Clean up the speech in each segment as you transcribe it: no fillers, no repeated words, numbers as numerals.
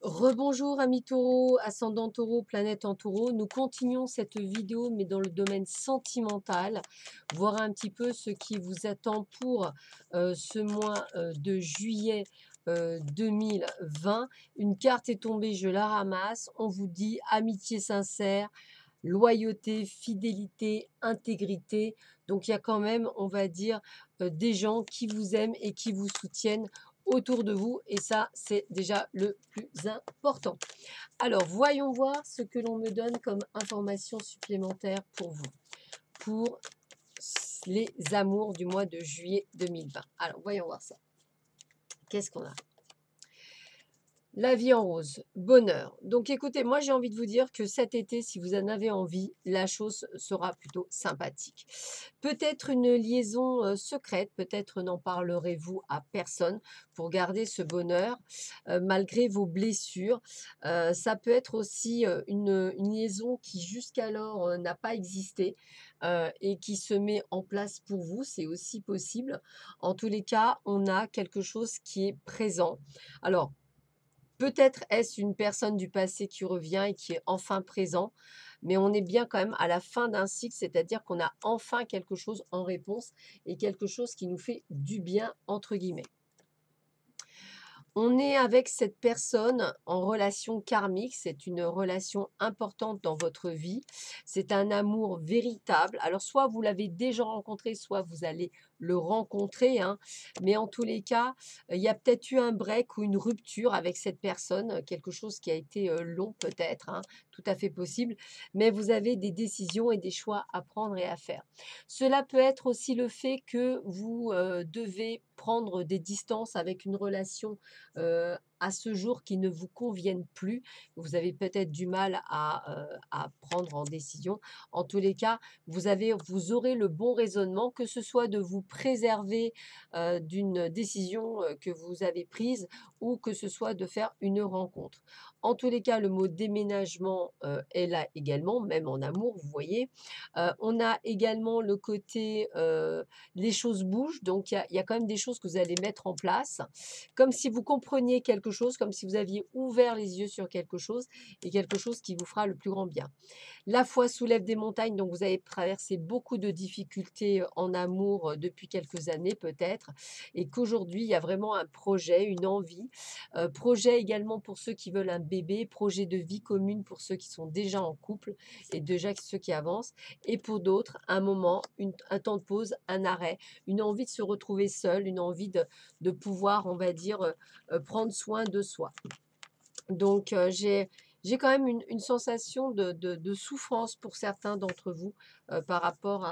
Rebonjour amis taureaux, ascendant taureau, planète en taureau. Nous continuons cette vidéo mais dans le domaine sentimental, voir un petit peu ce qui vous attend pour ce mois de juillet 2020. Une carte est tombée, je la ramasse. On vous dit amitié sincère, loyauté, fidélité, intégrité. Donc il y a quand même, on va dire, des gens qui vous aiment et qui vous soutiennent autour de vous, et ça c'est déjà le plus important. Alors voyons voir ce que l'on me donne comme information supplémentaire pour vous, pour les amours du mois de juillet 2020. Alors voyons voir ça. Qu'est-ce qu'on a? La vie en rose, bonheur. Donc écoutez, moi j'ai envie de vous dire que cet été, si vous en avez envie, la chose sera plutôt sympathique. Peut-être une liaison secrète, peut-être n'en parlerez-vous à personne pour garder ce bonheur malgré vos blessures. Ça peut être aussi une liaison qui jusqu'alors n'a pas existé et qui se met en place pour vous, c'est aussi possible. En tous les cas, on a quelque chose qui est présent. Alors, peut-être est-ce une personne du passé qui revient et qui est enfin présent, mais on est bien quand même à la fin d'un cycle, c'est-à-dire qu'on a enfin quelque chose en réponse et quelque chose qui nous fait du bien, entre guillemets. On est avec cette personne en relation karmique, c'est une relation importante dans votre vie, c'est un amour véritable. Alors soit vous l'avez déjà rencontré, soit vous allez le rencontrer, hein. Mais en tous les cas, il y a peut-être eu un break ou une rupture avec cette personne, quelque chose qui a été long peut-être, hein, tout à fait possible, mais vous avez des décisions et des choix à prendre et à faire. Cela peut être aussi le fait que vous devez prendre des distances avec une relation à ce jour qui ne vous conviennent plus. Vous avez peut-être du mal à prendre en décision. En tous les cas, vous aurez le bon raisonnement, que ce soit de vous préserver d'une décision que vous avez prise ou que ce soit de faire une rencontre. En tous les cas, le mot déménagement est là également, même en amour, vous voyez. On a également le côté les choses bougent, donc il y a quand même des choses que vous allez mettre en place, comme si vous compreniez quelque chose, comme si vous aviez ouvert les yeux sur quelque chose et quelque chose qui vous fera le plus grand bien. La foi soulève des montagnes, donc vous avez traversé beaucoup de difficultés en amour depuis quelques années peut-être, et qu'aujourd'hui il y a vraiment un projet, une envie. Projet également pour ceux qui veulent un bébé, projet de vie commune pour ceux qui sont déjà en couple et déjà ceux qui avancent, et pour d'autres un moment, un temps de pause, un arrêt, une envie de se retrouver seul, une envie de pouvoir, on va dire, prendre soin de soi. Donc, j'ai quand même une sensation de souffrance pour certains d'entre vous par rapport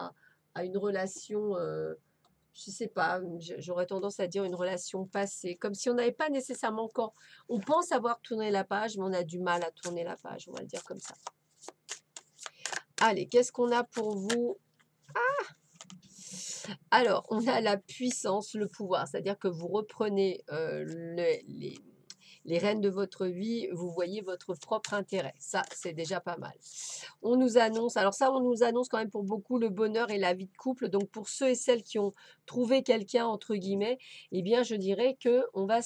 à une relation, je ne sais pas, j'aurais tendance à dire une relation passée, comme si on n'avait pas nécessairement encore, on pense avoir tourné la page, mais on a du mal à tourner la page, on va le dire comme ça. Allez, qu'est-ce qu'on a pour vous? Alors, on a la puissance, le pouvoir, c'est-à-dire que vous reprenez les rênes de votre vie, vous voyez votre propre intérêt. Ça, c'est déjà pas mal. On nous annonce, alors ça, on nous annonce quand même pour beaucoup le bonheur et la vie de couple. Donc, pour ceux et celles qui ont trouvé quelqu'un, entre guillemets, eh bien, je dirais qu'on va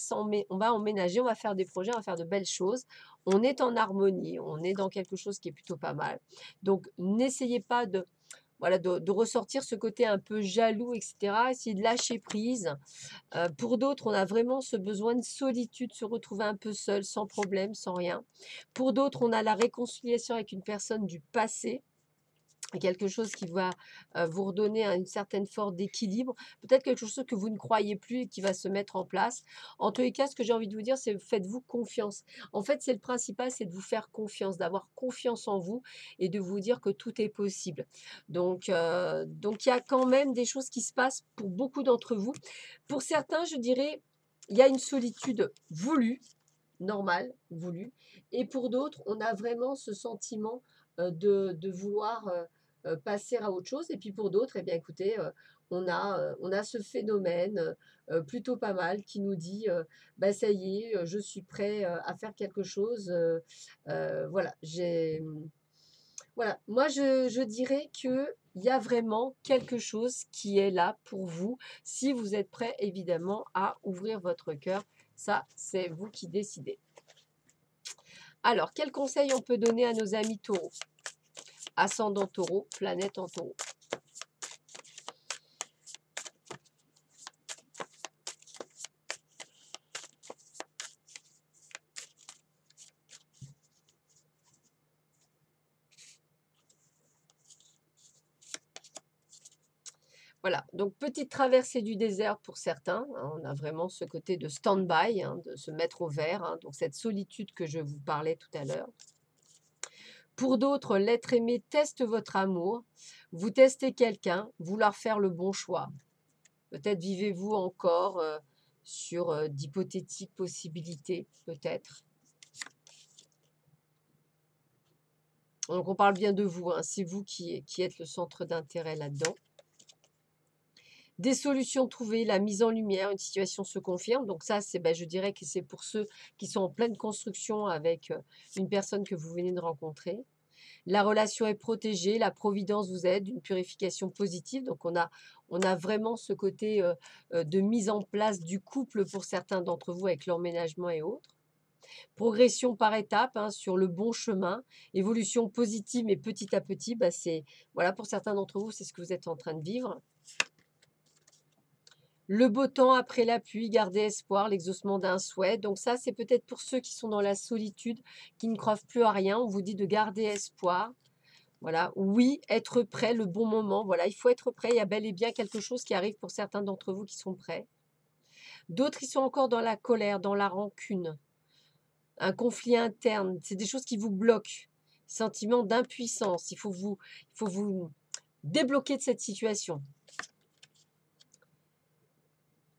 on va emménager, on va faire des projets, on va faire de belles choses. On est en harmonie, on est dans quelque chose qui est plutôt pas mal. Donc, n'essayez pas de voilà, de ressortir ce côté un peu jaloux, etc. Essayer de lâcher prise. Pour d'autres, on a vraiment ce besoin de solitude, se retrouver un peu seul, sans problème, sans rien. Pour d'autres, on a la réconciliation avec une personne du passé, quelque chose qui va vous redonner une certaine forme d'équilibre, peut-être quelque chose que vous ne croyez plus et qui va se mettre en place. En tous les cas, ce que j'ai envie de vous dire, c'est faites-vous confiance. En fait, c'est le principal, c'est de vous faire confiance, d'avoir confiance en vous et de vous dire que tout est possible. Donc il y a quand même des choses qui se passent pour beaucoup d'entre vous. Pour certains, je dirais, il y a une solitude voulue, normale, voulue, et pour d'autres, on a vraiment ce sentiment de vouloir passer à autre chose. Et puis pour d'autres, eh bien écoutez, on a ce phénomène plutôt pas mal qui nous dit, bah ça y est, je suis prêt à faire quelque chose. Voilà, voilà, moi je dirais que il y a vraiment quelque chose qui est là pour vous, si vous êtes prêt évidemment à ouvrir votre cœur. Ça, c'est vous qui décidez. Alors, quel conseil on peut donner à nos amis taureaux? Ascendant taureau, planète en taureau. Voilà, donc petite traversée du désert pour certains, hein, on a vraiment ce côté de stand-by, hein, de se mettre au vert, hein, donc cette solitude que je vous parlais tout à l'heure. Pour d'autres, l'être aimé teste votre amour. Vous testez quelqu'un, vouloir faire le bon choix. Peut-être vivez-vous encore sur d'hypothétiques possibilités, peut-être. Donc on parle bien de vous, hein, c'est vous qui êtes le centre d'intérêt là-dedans. Des solutions trouvées, la mise en lumière, une situation se confirme. Donc ça, c'est, ben, je dirais que c'est pour ceux qui sont en pleine construction avec une personne que vous venez de rencontrer. La relation est protégée, la providence vous aide, une purification positive. Donc on a vraiment ce côté de mise en place du couple pour certains d'entre vous avec l'emménagement et autres. Progression par étapes, hein, sur le bon chemin, évolution positive mais petit à petit, bah c'est, voilà, pour certains d'entre vous, c'est ce que vous êtes en train de vivre. Le beau temps après la pluie, garder espoir, l'exaucement d'un souhait. Donc ça, c'est peut-être pour ceux qui sont dans la solitude, qui ne croient plus à rien. On vous dit de garder espoir. Voilà, oui, être prêt, le bon moment. Voilà, il faut être prêt. Il y a bel et bien quelque chose qui arrive pour certains d'entre vous qui sont prêts. D'autres, ils sont encore dans la colère, dans la rancune, un conflit interne. C'est des choses qui vous bloquent. Sentiment d'impuissance. Il faut vous débloquer de cette situation.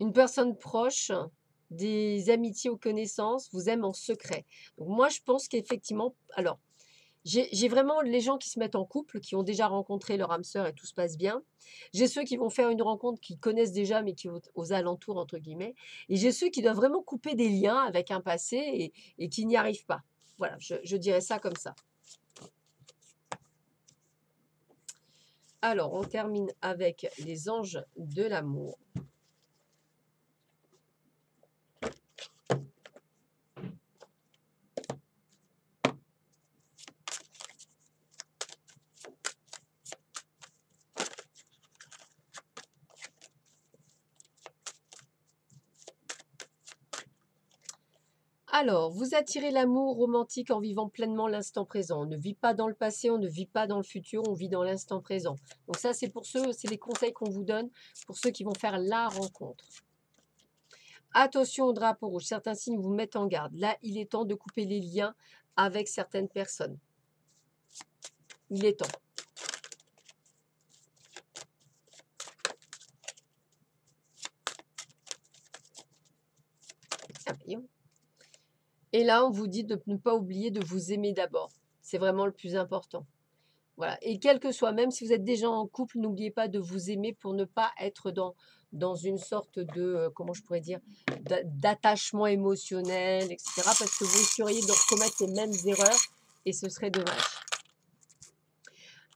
Une personne proche, des amitiés ou connaissances, vous aime en secret. Donc moi, je pense qu'effectivement, alors, j'ai vraiment les gens qui se mettent en couple, qui ont déjà rencontré leur âme sœur et tout se passe bien. J'ai ceux qui vont faire une rencontre qu'ils connaissent déjà, mais qui vont aux alentours, entre guillemets. Et j'ai ceux qui doivent vraiment couper des liens avec un passé et qui n'y arrivent pas. Voilà, je dirais ça comme ça. Alors, on termine avec les anges de l'amour. Alors, vous attirez l'amour romantique en vivant pleinement l'instant présent. On ne vit pas dans le passé, on ne vit pas dans le futur, on vit dans l'instant présent. Donc ça, c'est pour ceux, c'est les conseils qu'on vous donne pour ceux qui vont faire la rencontre. Attention au drapeau rouge. Certains signes vous mettent en garde. Là, il est temps de couper les liens avec certaines personnes. Il est temps. Ah, voyons. Et là, on vous dit de ne pas oublier de vous aimer d'abord. C'est vraiment le plus important. Voilà. Et quel que soit, même si vous êtes déjà en couple, n'oubliez pas de vous aimer pour ne pas être dans une sorte de, comment je pourrais dire, d'attachement émotionnel, etc. Parce que vous risqueriez de recommettre les mêmes erreurs et ce serait dommage.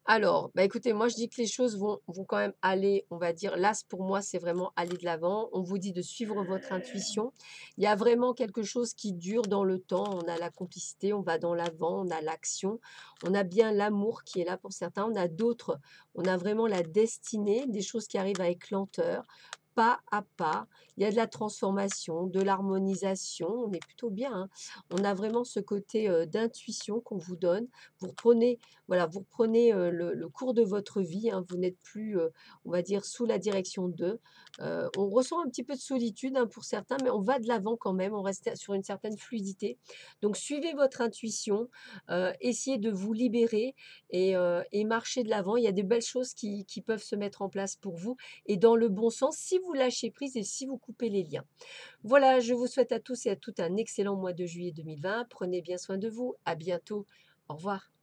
Alors, bah écoutez, moi je dis que les choses vont quand même aller, on va dire, là pour moi c'est vraiment aller de l'avant. On vous dit de suivre votre intuition. Il y a vraiment quelque chose qui dure dans le temps. On a la complicité, on va dans l'avant, on a l'action, on a bien l'amour qui est là pour certains. On a d'autres, on a vraiment la destinée, des choses qui arrivent avec lenteur, pas à pas. Il y a de la transformation, de l'harmonisation. On est plutôt bien, hein. On a vraiment ce côté d'intuition qu'on vous donne. Vous reprenez voilà, vous reprenez, le cours de votre vie, hein, vous n'êtes plus, on va dire sous la direction d'eux. On ressent un petit peu de solitude, hein, pour certains, mais on va de l'avant quand même, on reste sur une certaine fluidité. Donc suivez votre intuition, essayez de vous libérer et marchez de l'avant. Il y a des belles choses qui peuvent se mettre en place pour vous et dans le bon sens, si vous lâchez prise et si vous coupez les liens. Voilà, je vous souhaite à tous et à toutes un excellent mois de juillet 2020. Prenez bien soin de vous. À bientôt. Au revoir.